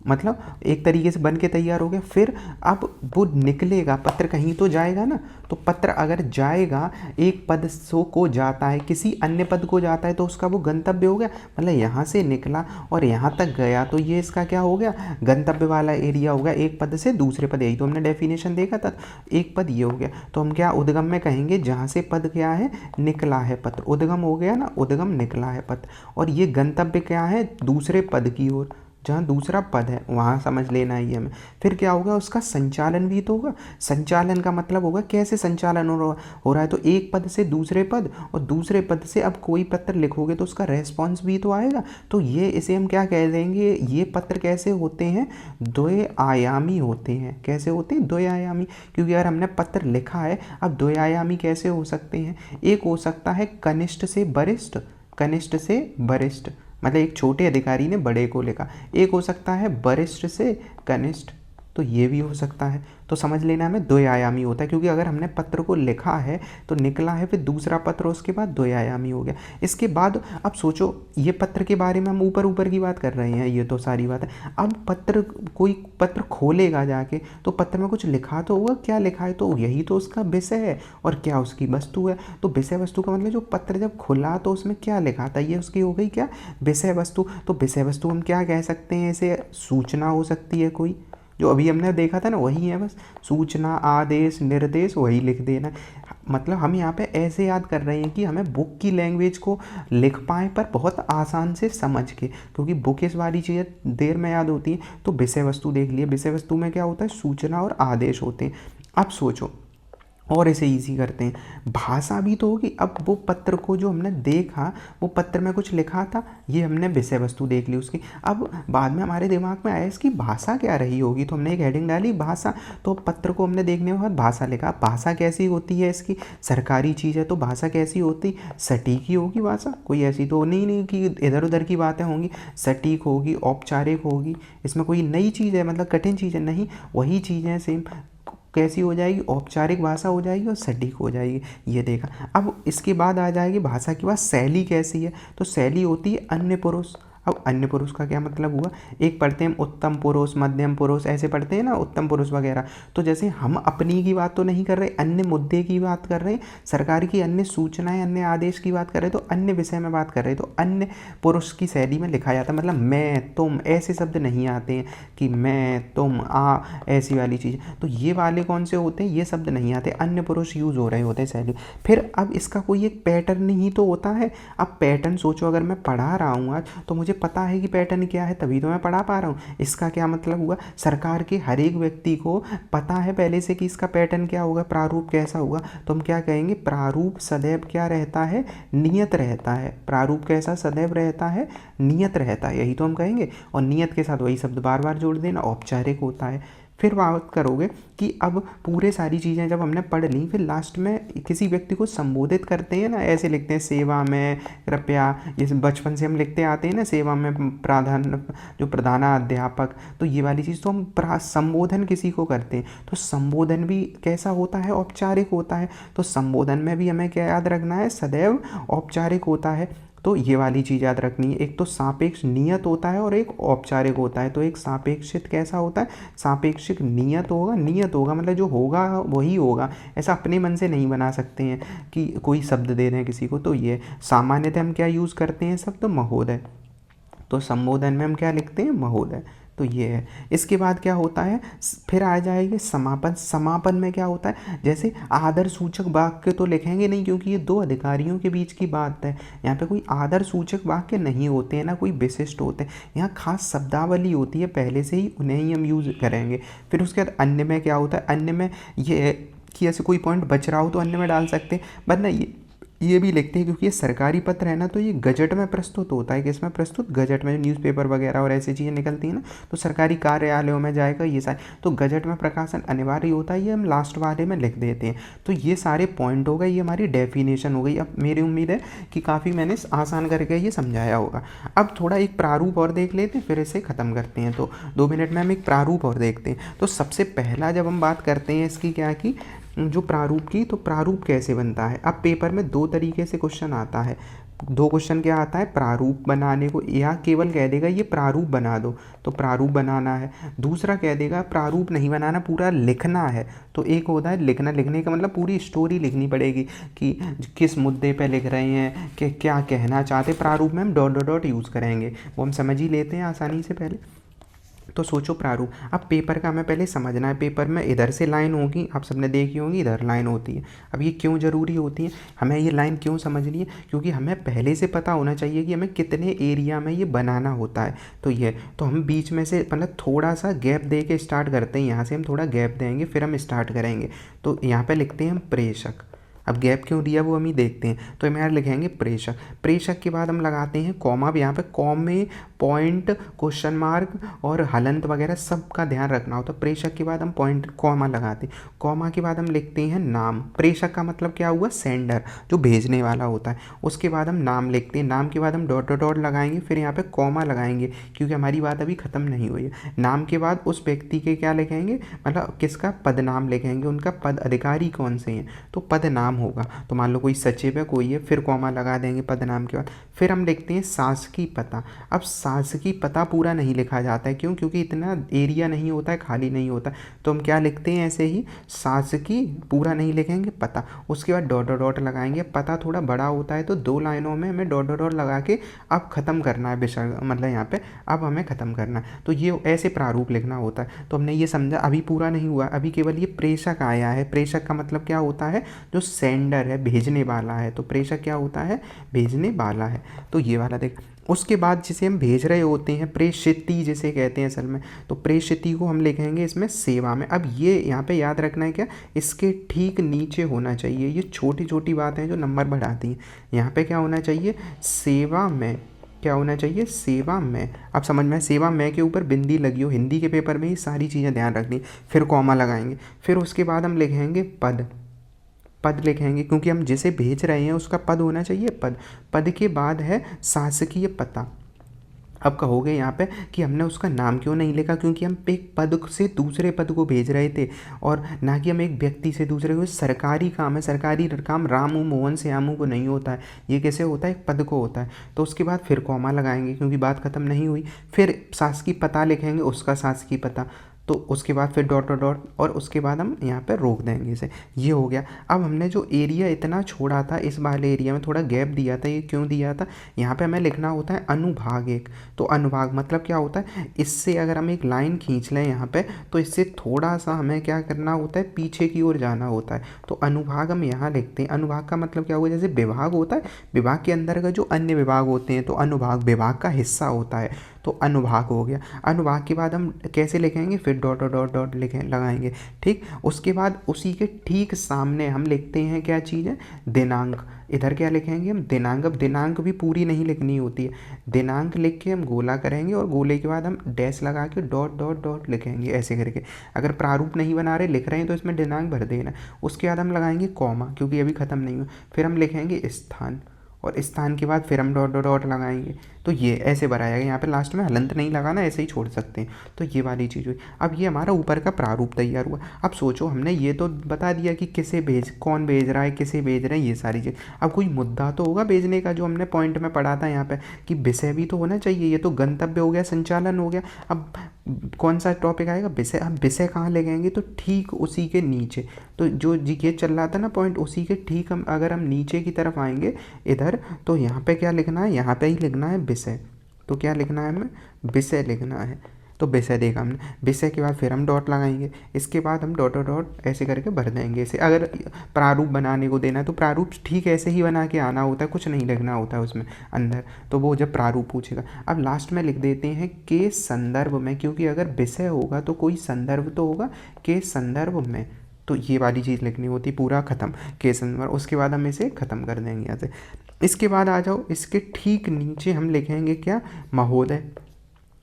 मतलब एक तरीके से बन के तैयार हो गया। फिर अब वो निकलेगा, पत्र कहीं तो जाएगा ना, तो पत्र अगर जाएगा एक पद सो को जाता है, किसी अन्य पद को जाता है तो उसका वो गंतव्य हो गया, मतलब यहाँ से निकला और यहाँ तक गया तो ये इसका क्या हो गया, गंतव्य वाला एरिया हो गया, एक पद से दूसरे पद, यही तो हमने डेफिनेशन देखा था, एक पद ये हो गया। तो हम क्या उद्गम में कहेंगे, जहाँ से पद क्या है, निकला है पत्र, उद्गम हो गया ना, उद्गम निकला है पत्र। और ये गंतव्य क्या है, दूसरे पद की ओर, जहाँ दूसरा पद है वहाँ समझ लेना ही हमें। फिर क्या होगा, उसका संचालन भी तो होगा। संचालन का मतलब होगा कैसे संचालन हो रहा है, तो एक पद से दूसरे पद और दूसरे पद से अब कोई पत्र लिखोगे तो उसका रेस्पॉन्स भी तो आएगा। तो ये इसे हम क्या कह देंगे, ये पत्र कैसे होते हैं, द्वि-आयामी होते हैं। कैसे होते हैं, द्वि-आयामी, क्योंकि अगर हमने पत्र लिखा है, अब द्वि-आयामी कैसे हो सकते हैं, एक हो सकता है कनिष्ठ से वरिष्ठ, कनिष्ठ से वरिष्ठ, मतलब एक छोटे अधिकारी ने बड़े को लिखा, एक हो सकता है वरिष्ठ से कनिष्ठ, तो ये भी हो सकता है। तो समझ लेना हमें द्वि-आयामी होता है, क्योंकि अगर हमने पत्र को लिखा है तो निकला है, फिर दूसरा पत्र उसके बाद द्वि-आयामी हो गया। इसके बाद अब सोचो, ये पत्र के बारे में हम ऊपर ऊपर की बात कर रहे हैं, ये तो सारी बात है। अब पत्र, कोई पत्र खोलेगा जाके तो पत्र में कुछ लिखा तो होगा, क्या लिखा है, तो यही तो उसका विषय है और क्या उसकी वस्तु है। तो विषय वस्तु का मतलब जो पत्र जब खुला तो उसमें क्या लिखा था, ये उसकी हो गई क्या, विषय वस्तु। तो विषय वस्तु हम क्या कह सकते हैं, इसे सूचना हो सकती है कोई, जो अभी हमने देखा था ना वही है, बस सूचना, आदेश, निर्देश, वही लिख देना। मतलब हम यहाँ पे ऐसे याद कर रहे हैं कि हमें बुक की लैंग्वेज को लिख पाएँ पर बहुत आसान से समझ के, क्योंकि बुक इस वाली चीज़ें देर में याद होती हैं। तो विषय वस्तु देख लिए, विषय वस्तु में क्या होता है, सूचना और आदेश होते हैं। अब सोचो और इसे इजी करते हैं, भाषा भी तो होगी। अब वो पत्र को जो हमने देखा, वो पत्र में कुछ लिखा था, ये हमने विषय वस्तु देख ली उसकी। अब बाद में हमारे दिमाग में आया इसकी भाषा क्या रही होगी, तो हमने एक हेडिंग डाली भाषा। तो पत्र को हमने देखने के बाद भाषा लिखा, भाषा कैसी होती है इसकी, सरकारी चीज़ है तो भाषा कैसी होती, सटीक ही होगी भाषा, कोई ऐसी तो नहीं कि इधर उधर की बातें होंगी, सटीक होगी, औपचारिक होगी, इसमें कोई नई चीज़ है, मतलब कठिन चीज़ है नहीं, वही चीज़ें सेम कैसी हो जाएगी, औपचारिक भाषा हो जाएगी और सटीक हो जाएगी, ये देखा। अब इसके बाद आ जाएगी भाषा के बाद शैली कैसी है, तो शैली होती है अन्य पुरुष। अब अन्य पुरुष का क्या मतलब हुआ, एक पढ़ते हैं उत्तम पुरुष, मध्यम पुरुष, ऐसे पढ़ते हैं ना उत्तम पुरुष वगैरह। तो जैसे हम अपनी की बात तो नहीं कर रहे, अन्य मुद्दे की बात कर रहे हैं, सरकार की अन्य सूचनाएं, अन्य आदेश की बात कर रहे हैं, तो अन्य विषय में बात कर रहे हैं, तो अन्य पुरुष की शैली में लिखा जाता है। मतलब मैं, तुम, ऐसे शब्द नहीं आते हैं कि मैं, तुम, आ, ऐसी वाली चीज़। तो ये वाले कौन से होते हैं, ये शब्द नहीं आते, अन्य पुरुष यूज़ हो रहे होते हैं शैली। फिर अब इसका कोई एक पैटर्न ही तो होता है। अब पैटर्न सोचो, अगर मैं पढ़ा रहा हूँ आज तो मुझे पता है कि पैटर्न क्या है, तभी तो मैं पढ़ा पा रहा हूँ। इसका क्या मतलब हुआ, सरकार के हर एक व्यक्ति को पता है पहले से कि इसका पैटर्न क्या होगा, प्रारूप कैसा होगा। तो हम क्या कहेंगे, प्रारूप सदैव क्या रहता है, नियत रहता है। प्रारूप कैसा सदैव रहता है, नियत रहता है, यही तो हम कहेंगे। और नियत के साथ वही शब्द बार बार जोड़ देना, औपचारिक होता है। फिर बात करोगे कि अब पूरे सारी चीज़ें जब हमने पढ़ ली, फिर लास्ट में किसी व्यक्ति को संबोधित करते हैं ना, ऐसे लिखते हैं सेवा में, कृपया, जैसे बचपन से हम लिखते आते हैं ना, सेवा में जो प्रधानाध्यापक, तो ये वाली चीज़ तो हम संबोधन किसी को करते हैं। तो संबोधन भी कैसा होता है, औपचारिक होता है। तो संबोधन में भी हमें क्या याद रखना है, सदैव औपचारिक होता है। तो ये वाली चीज़ याद रखनी है, एक तो सापेक्ष नियत होता है और एक औपचारिक होता है। तो एक सापेक्षित कैसा होता है, सापेक्षिक नियत होगा, नियत होगा मतलब जो होगा वही होगा, ऐसा अपने मन से नहीं बना सकते हैं कि कोई शब्द दे दें किसी को। तो ये सामान्यतः हम क्या यूज़ करते हैं शब्द, महोदय। तो संबोधन में हम क्या लिखते हैं, महोदय। तो ये है। इसके बाद क्या होता है, फिर आ जाएगी समापन। समापन में क्या होता है, जैसे आदर सूचक वाक्य तो लिखेंगे नहीं क्योंकि ये दो अधिकारियों के बीच की बात है, यहाँ पे कोई आदर सूचक वाक्य नहीं होते हैं ना कोई विशिष्ट होते हैं, यहाँ खास शब्दावली होती है पहले से ही, उन्हें ही हम यूज़ करेंगे। फिर उसके बाद अन्य में क्या होता है, अन्य में ये है कि ऐसे कोई पॉइंट बच रहा हो तो अन्य में डाल सकते हैं, वरना ये भी लिखते हैं क्योंकि ये सरकारी पत्र है ना, तो ये गजट में प्रस्तुत होता है। किसमें प्रस्तुत, गजट में, जो न्यूज़पेपर वगैरह और ऐसी चीज़ें निकलती हैं ना, तो सरकारी कार्यालयों में जाएगा ये सारे, तो गजट में प्रकाशन अनिवार्य होता है, ये हम लास्ट वाले में लिख देते हैं। तो ये सारे पॉइंट हो गए, ये हमारी डेफिनेशन हो गई। अब मेरी उम्मीद है कि काफ़ी मैंने आसान करके ये समझाया होगा। अब थोड़ा एक प्रारूप और देख लेते हैं, फिर इसे ख़त्म करते हैं। तो 2 मिनट में हम एक प्रारूप और देखते हैं। तो सबसे पहला जब हम बात करते हैं इसकी क्या की, जो प्रारूप की, तो प्रारूप कैसे बनता है। अब पेपर में 2 तरीके से क्वेश्चन आता है। 2 क्वेश्चन क्या आता है, प्रारूप बनाने को, या केवल कह देगा ये प्रारूप बना दो, तो प्रारूप बनाना है। दूसरा कह देगा प्रारूप नहीं बनाना, पूरा लिखना है। तो एक होता है लिखना, लिखने का मतलब पूरी स्टोरी लिखनी पड़ेगी कि किस मुद्दे पे लिख रहे हैं, कि क्या कहना चाहते। प्रारूप में हम डॉट डॉट डॉट यूज़ करेंगे, वो हम समझ ही लेते हैं आसानी से पहले। तो सोचो प्रारूप। अब पेपर का हमें पहले समझना है, पेपर में इधर से लाइन होगी, आप सबने देखी होगी, इधर लाइन होती है। अब ये क्यों ज़रूरी होती है, हमें ये लाइन क्यों समझनी है, क्योंकि हमें पहले से पता होना चाहिए कि हमें कितने एरिया में ये बनाना होता है। तो ये, तो हम बीच में से मतलब थोड़ा सा गैप दे के स्टार्ट करते हैं, यहाँ से हम थोड़ा गैप देंगे, फिर हम स्टार्ट करेंगे। तो यहाँ पर लिखते हैं हम प्रेषक। अब गैप क्यों दिया वो हम ही देखते हैं। तो हम यहाँ लिखेंगे प्रेषक। प्रेषक के बाद हम लगाते हैं कॉमा। अब यहाँ पे कॉमे, पॉइंट, क्वेश्चन मार्क और हलंत वगैरह सब का ध्यान रखना होता है। प्रेषक के बाद हम पॉइंट कॉमा लगाते हैं। कॉमा के बाद हम लिखते हैं नाम। प्रेषक का मतलब क्या हुआ, सेंडर, जो भेजने वाला होता है। उसके बाद हम नाम लिखते हैं। नाम के बाद हम डॉट डॉट डॉट लगाएंगे, फिर यहाँ पे कॉमा लगाएंगे क्योंकि हमारी बात अभी ख़त्म नहीं हुई है। नाम के बाद उस व्यक्ति के क्या लिखेंगे, मतलब किसका, पद नाम लिखेंगे, उनका पद अधिकारी कौन से हैं, तो पद नाम होगा। तो मान लो कोई सचिव है, कोई है, फिर कॉमा लगा देंगे पद नाम के बाद। फिर हम लिखते हैं शासकीय पता। अब शासकीय पता पूरा नहीं लिखा जाता है, क्यों, क्योंकि इतना एरिया नहीं होता है, खाली नहीं होता। तो हम क्या लिखते हैं, ऐसे ही शासकीय, पूरा नहीं लिखेंगे, पता। उसके बाद डॉट डॉट डॉट लगाएंगे। पता थोड़ा बड़ा होता है तो 2 लाइनों में हमें डॉट डॉट डॉट लगा के अब ख़त्म करना है विषय, मतलब यहाँ पे अब हमें ख़त्म करना है। तो ये ऐसे प्रारूप लिखना होता है। तो हमने ये समझा, अभी पूरा नहीं हुआ, अभी केवल ये प्रेषक आया है। प्रेषक का मतलब क्या होता है, जो सेंडर है, भेजने वाला है। तो प्रेषक क्या होता है, भेजने वाला है। तो ये वाला देख। उसके बाद जिसे हम भेज रहे होते हैं, प्रेषिती जिसे कहते हैं असल में, तो प्रेषिती को हम लिखेंगे इसमें सेवा में। अब ये यहाँ पे याद रखना है क्या, इसके ठीक नीचे होना चाहिए। ये छोटी छोटी बातें जो नंबर बढ़ाती हैं। यहाँ पे क्या होना चाहिए, सेवा में, क्या होना चाहिए, सेवा में। अब समझ में, सेवा में के ऊपर बिंदी लगी हो, हिंदी के पेपर में ये सारी चीज़ें ध्यान रखनी। फिर कॉमा लगाएंगे। फिर उसके बाद हम लिखेंगे पद। पद लिखेंगे क्योंकि हम जिसे भेज रहे हैं उसका पद होना चाहिए, पद। पद के बाद है शासकीय पता। अब कहोगे यहाँ पे कि हमने उसका नाम क्यों नहीं लिखा, क्योंकि हम एक पद से दूसरे पद को भेज रहे थे और ना कि हम एक व्यक्ति से दूसरे को। सरकारी काम है, सरकारी काम रामू, मोहन, श्यामू को नहीं होता है, ये कैसे होता है, एक पद को होता है। तो उसके बाद फिर कॉमा लगाएंगे क्योंकि बात ख़त्म नहीं हुई। फिर शासकीय पता लिखेंगे, उसका शासकीय पता। तो उसके बाद फिर डॉट डॉट डॉट, और उसके बाद हम यहाँ पर रोक देंगे इसे। ये हो गया। अब हमने जो एरिया इतना छोड़ा था, इस वाले एरिया में थोड़ा गैप दिया था, ये क्यों दिया था, यहाँ पे हमें लिखना होता है अनुभाग 1। तो अनुभाग मतलब क्या होता है, इससे अगर हम एक लाइन खींच लें यहाँ पे, तो इससे थोड़ा सा हमें क्या करना होता है, पीछे की ओर जाना होता है। तो अनुभाग हम यहाँ लिखते हैं। अनुभाग का मतलब क्या हुआ, जैसे विभाग होता है, विभाग के अंदर का जो अन्य विभाग होते हैं, तो अनुभाग विभाग का हिस्सा होता है। तो अनुभाग हो गया। अनुभाग के बाद हम कैसे लिखेंगे, फिर डॉट डॉट डॉट डॉट लिखें, लगाएंगे, ठीक। उसके बाद उसी के ठीक सामने हम लिखते हैं क्या चीज़ है, दिनांक। इधर क्या लिखेंगे हम, दिनांक। अब दिनांक भी पूरी नहीं लिखनी होती है, दिनांक लिख के हम गोला करेंगे और गोले के बाद हम डैश लगा के डॉट डॉट डॉट लिखेंगे ऐसे करके। अगर प्रारूप नहीं बना रहे, लिख रहे हैं, तो इसमें दिनांक भर देना। उसके बाद हम लगाएंगे कॉमा क्योंकि अभी ख़त्म नहीं हुआ। फिर हम लिखेंगे स्थान, और स्थान के बाद फिर हम डॉट डॉट डॉट लगाएंगे। तो ये ऐसे भराया गया। यहाँ पे लास्ट में हलंत नहीं लगाना, ऐसे ही छोड़ सकते हैं। तो ये वाली चीज़ हुई। अब ये हमारा ऊपर का प्रारूप तैयार हुआ। अब सोचो, हमने ये तो बता दिया कि किसे कौन भेज रहा है, किसे भेज रहे हैं, ये सारी चीज़। अब कोई मुद्दा तो होगा भेजने का, जो हमने पॉइंट में पढ़ा था यहाँ पे कि विषय भी तो होना चाहिए। ये तो गंतव्य हो गया, संचालन हो गया। अब कौन सा टॉपिक आएगा, विषय। अब विषय कहाँ लगाएंगे, तो ठीक उसी के नीचे। तो जो ये चल रहा था ना पॉइंट, उसी के ठीक हम अगर हम नीचे की तरफ आएंगे इधर, तो यहाँ पे क्या लिखना है, यहाँ पे ही लिखना है विषय। तो क्या लिखना है हमें, विषय लिखना है। तो विषय देखा हमने, विषय के बाद फिर हम डॉट लगाएंगे, इसके बाद हम डॉट डॉट ऐसे करके भर देंगे इसे। अगर प्रारूप बनाने को देना है तो प्रारूप ठीक ऐसे ही बना के आना होता है, कुछ नहीं लिखना होता है उसमें अंदर, तो वो जब प्रारूप पूछेगा। अब लास्ट में लिख देते हैं के संदर्भ में, क्योंकि अगर विषय होगा तो कोई संदर्भ तो होगा, के संदर्भ में, तो ये वाली चीज़ लिखनी होती, पूरा खत्म के संदर्भ। उसके बाद हम इसे ख़त्म कर देंगे यहाँ से। इसके बाद आ जाओ, इसके ठीक नीचे हम लिखेंगे क्या, महोदय।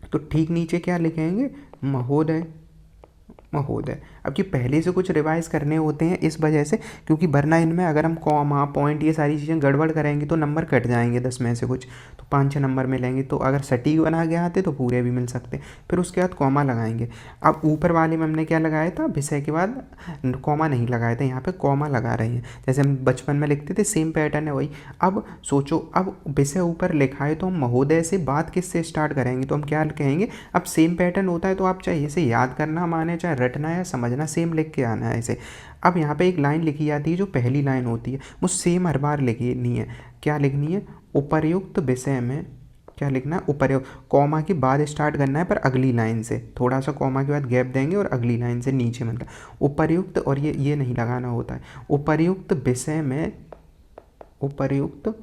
तो ठीक नीचे क्या लिखेंगे, महोदय, महोदय। अब कि पहले से कुछ रिवाइज करने होते हैं इस वजह से, क्योंकि वरना इनमें अगर हम कॉमा पॉइंट ये सारी चीज़ें गड़बड़ करेंगे तो नंबर कट जाएंगे 10 में से कुछ, तो 5-6 नंबर मिलेंगे। तो अगर सटीक बना के आते तो पूरे भी मिल सकते। फिर उसके बाद कॉमा लगाएंगे। अब ऊपर वाले में हमने क्या लगाया था, विषय के बाद कॉमा नहीं लगाया था, यहाँ पर कॉमा लगा रहे हैं, जैसे हम बचपन में लिखते थे, सेम पैटर्न है वही। अब सोचो, अब विषय ऊपर लिखा है तो हम महोदय से बात किससे स्टार्ट करेंगे, तो हम क्या कहेंगे। अब सेम पैटर्न होता है तो आप चाहे इसे याद करना माने, चाहे रटना या समझना, सेम लिख के आना है इसे। अब यहाँ पे एक लाइन लिखी जाती है जो पहली लाइन होती है, वो सेम हर बार लिखनी है। क्या लिखनी है, उपर्युक्त विषय में, क्या लिखना है, उपर्युक्त, कॉमा के बाद स्टार्ट करना है पर अगली लाइन से, थोड़ा सा कॉमा के बाद गैप देंगे और अगली लाइन से नीचे, मतलब उपर्युक्त, और ये नहीं लगाना होता है। उपर्युक्त विषय में, उपर्युक्त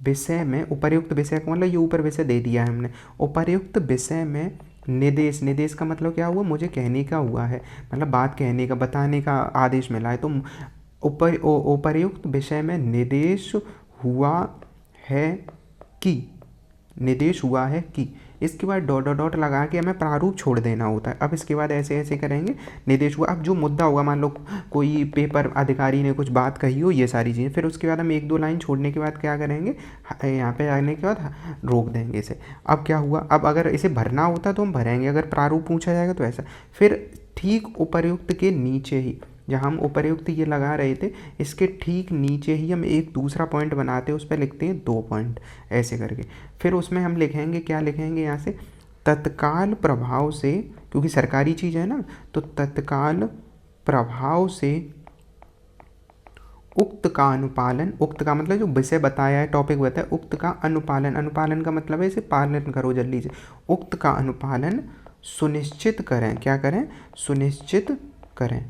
विषय में, उपर्युक्त विषय का मतलब ये ऊपर विषय दे दिया है हमने। उपर्युक्त विषय में निर्देश, निर्देश का मतलब क्या हुआ, मुझे कहने का हुआ है, मतलब बात कहने का, बताने का आदेश मिला है। तो उपर्युक्त विषय में निर्देश हुआ है कि, निर्देश हुआ है कि, इसके बाद डॉट डॉट डॉट लगा के हमें प्रारूप छोड़ देना होता है। अब इसके बाद ऐसे ऐसे करेंगे, निर्देश हुआ। अब जो मुद्दा होगा, मान लो कोई पेपर अधिकारी ने कुछ बात कही हो, ये सारी चीज़ें, फिर उसके बाद हम 1-2 लाइन छोड़ने के बाद क्या करेंगे, यहाँ पे आने के बाद रोक देंगे इसे। अब क्या हुआ, अब अगर इसे भरना होता तो हम भरेंगे, अगर प्रारूप पूछा जाएगा तो ऐसा। फिर ठीक उपर्युक्त के नीचे ही, जहाँ हम उपर्युक्त ये लगा रहे थे, इसके ठीक नीचे ही हम एक दूसरा पॉइंट बनाते हैं, उस पर लिखते हैं 2 पॉइंट ऐसे करके। फिर उसमें हम लिखेंगे, क्या लिखेंगे यहाँ से, तत्काल प्रभाव से, क्योंकि सरकारी चीज़ है ना, तो तत्काल प्रभाव से उक्त का अनुपालन, उक्त का मतलब जो विषय बताया है, टॉपिक बताया, उक्त का अनुपालन, अनुपालन का मतलब है इसे पालन करो जल्दी से, उक्त का अनुपालन सुनिश्चित करें, क्या करें, सुनिश्चित करें,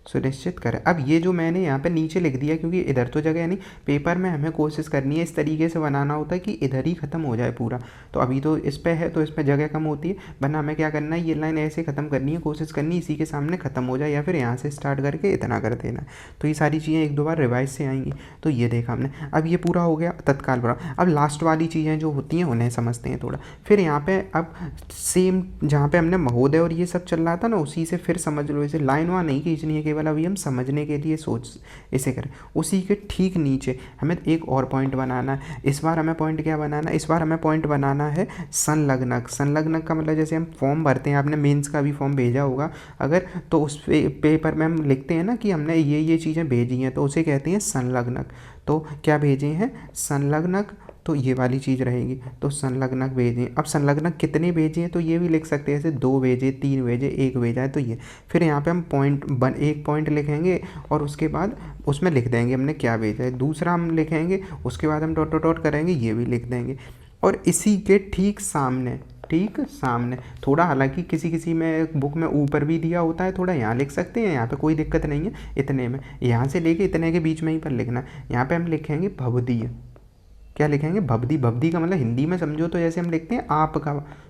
सुनिश्चित करें। अब ये जो मैंने यहाँ पे नीचे लिख दिया, क्योंकि इधर तो जगह नहीं, पेपर में हमें कोशिश करनी है इस तरीके से बनाना होता है कि इधर ही ख़त्म हो जाए पूरा। तो अभी तो इस पे है तो इस पे जगह कम होती है, वरना हमें क्या करना है, ये लाइन ऐसे ख़त्म करनी है, कोशिश करनी है इसी के सामने ख़त्म हो जाए, या फिर यहाँ से स्टार्ट करके इतना कर देना। तो ये सारी चीज़ें 1-2 बार रिवाइज से आएंगी। तो ये देखा हमने, अब ये पूरा हो गया तत्काल प्रभाव। अब लास्ट वाली चीज़ें जो होती हैं उन्हें समझते हैं थोड़ा। फिर यहाँ पर अब सेम जहाँ पर हमने महोदय और ये सब चल रहा था ना, उसी से फिर समझ लो, इसे लाइन वहाँ नहीं खींचनी है, केवल अभी हम समझने के लिए सोच इसे करें। उसी के ठीक नीचे हमें एक और पॉइंट बनाना है। इस बार हमें पॉइंट क्या बनाना है, इस बार हमें पॉइंट बनाना है संलग्नक। संलग्नक का मतलब जैसे हम फॉर्म भरते हैं, आपने मेंस का भी फॉर्म भेजा होगा अगर, तो उस पेपर में हम लिखते हैं ना कि हमने ये चीज़ें भेजी हैं, तो उसे कहते हैं संलग्नक। तो क्या भेजे हैं, संलग्नक, तो ये वाली चीज़ रहेगी। तो संलग्नक भेजें। अब संलग्नक कितने भेजे हैं, तो ये भी लिख सकते हैं, जैसे 2 भेजे, 3 भेजे, 1 भेजा है, तो ये। फिर यहाँ पे हम एक पॉइंट लिखेंगे और उसके बाद उसमें लिख देंगे हमने क्या भेजा है। दूसरा हम लिखेंगे, उसके बाद हम डॉट डॉट डॉट करेंगे, ये भी लिख देंगे। और इसी के ठीक सामने, ठीक सामने, थोड़ा हालांकि किसी में बुक में ऊपर भी दिया होता है, थोड़ा यहाँ लिख सकते हैं, यहाँ पे कोई दिक्कत नहीं है। इतने में, यहाँ से लेके इतने के बीच में ही पर लिखना। यहाँ पे हम लिखेंगे भवदीय। क्या लिखेंगे, भवदी। भवदी का मतलब हिंदी में समझो तो जैसे हम लिखते हैं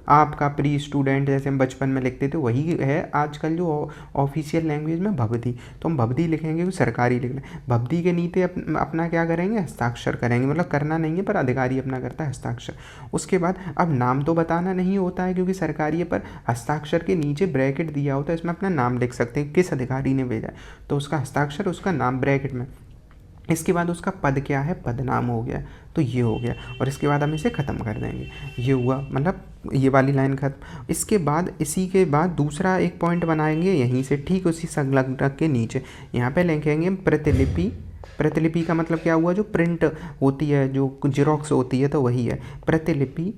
आपका प्री स्टूडेंट, जैसे हम बचपन में लिखते थे, वही है आजकल जो ऑफिशियल लैंग्वेज में भवदी। तो हम भवदी लिखेंगे, वो सरकारी लिखना। भवदी के नीचे अपना क्या करेंगे, हस्ताक्षर करेंगे, मतलब करना नहीं है पर अधिकारी अपना करता है हस्ताक्षर। उसके बाद अब नाम तो बताना नहीं होता है क्योंकि सरकारी है, पर हस्ताक्षर के नीचे ब्रैकेट दिया होता है, इसमें अपना नाम लिख सकते हैं, किस अधिकारी ने भेजा है, तो उसका हस्ताक्षर, उसका नाम ब्रैकेट में। इसके बाद उसका पद क्या है, पदनाम हो गया, तो ये हो गया। और इसके बाद हम इसे ख़त्म कर देंगे। ये हुआ, मतलब ये वाली लाइन खत्म। इसके बाद, इसी के बाद दूसरा एक पॉइंट बनाएंगे यहीं से, ठीक उसी संलग्नक के नीचे। यहाँ पे लिखेंगे प्रतिलिपि। प्रतिलिपि का मतलब क्या हुआ, जो प्रिंट होती है, जो जेरोक्स होती है, तो वही है प्रतिलिपि।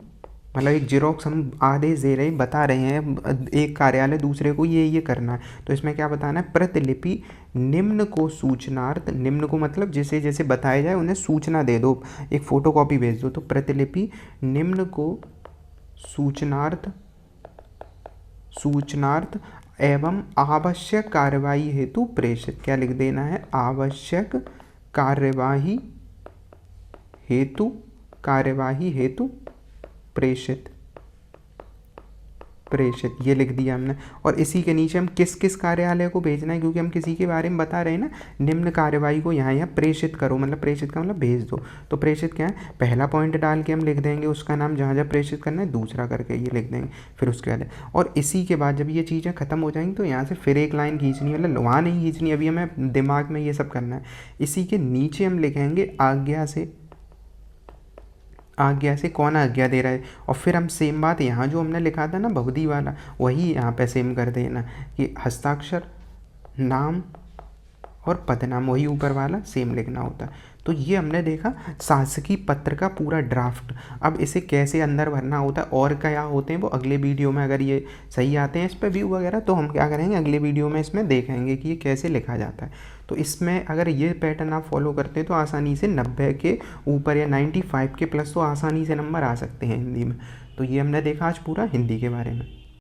मतलब एक जेरोक्स हम आदेश दे रहे हैं, बता रहे हैं एक कार्यालय दूसरे को ये करना है, तो इसमें क्या बताना है, प्रतिलिपि निम्न को सूचनार्थ। निम्न को मतलब जैसे जैसे बताया जाए उन्हें सूचना दे दो, एक फ़ोटोकॉपी भेज दो। तो प्रतिलिपि निम्न को सूचनार्थ सूचनार्थ एवं आवश्यक कार्यवाही हेतु प्रेषित। क्या लिख देना है? आवश्यक कार्यवाही हेतु प्रेषित ये लिख दिया हमने। और इसी के नीचे हम किस किस कार्यालय को भेजना है, क्योंकि हम किसी के बारे में बता रहे हैं ना, निम्न कार्यवाही को यहाँ प्रेषित करो, मतलब प्रेषित का मतलब भेज दो। तो प्रेषित क्या है? पहला पॉइंट डाल के हम लिख देंगे उसका नाम, जहाँ जहाँ प्रेषित करना है दूसरा करके ये लिख देंगे, फिर उसके बाद। और इसी के बाद जब ये चीज़ें खत्म हो जाएंगी तो यहाँ से फिर एक लाइन खींचनी, मतलब वहाँ नहीं खींचनी, अभी हमें दिमाग में ये सब करना है। इसी के नीचे हम लिखेंगे आज्ञा से कौन आज्ञा दे रहा है, और फिर हम सेम बात यहाँ जो हमने लिखा था ना बहुधी वाला, वही यहाँ पे सेम कर देना कि हस्ताक्षर, नाम और पदनाम, वही ऊपर वाला सेम लिखना होता है। तो ये हमने देखा शासकीय पत्र का पूरा ड्राफ्ट। अब इसे कैसे अंदर भरना होता है और क्या होते हैं वो अगले वीडियो में, अगर ये सही आते हैं इस पर व्यू वगैरह, तो हम क्या करेंगे अगले वीडियो में इसमें देखेंगे कि ये कैसे लिखा जाता है। तो इसमें अगर ये पैटर्न आप फॉलो करते हैं तो आसानी से 90 के ऊपर या 95 के प्लस तो आसानी से नंबर आ सकते हैं हिंदी में। तो ये हमने देखा आज पूरा हिंदी के बारे में।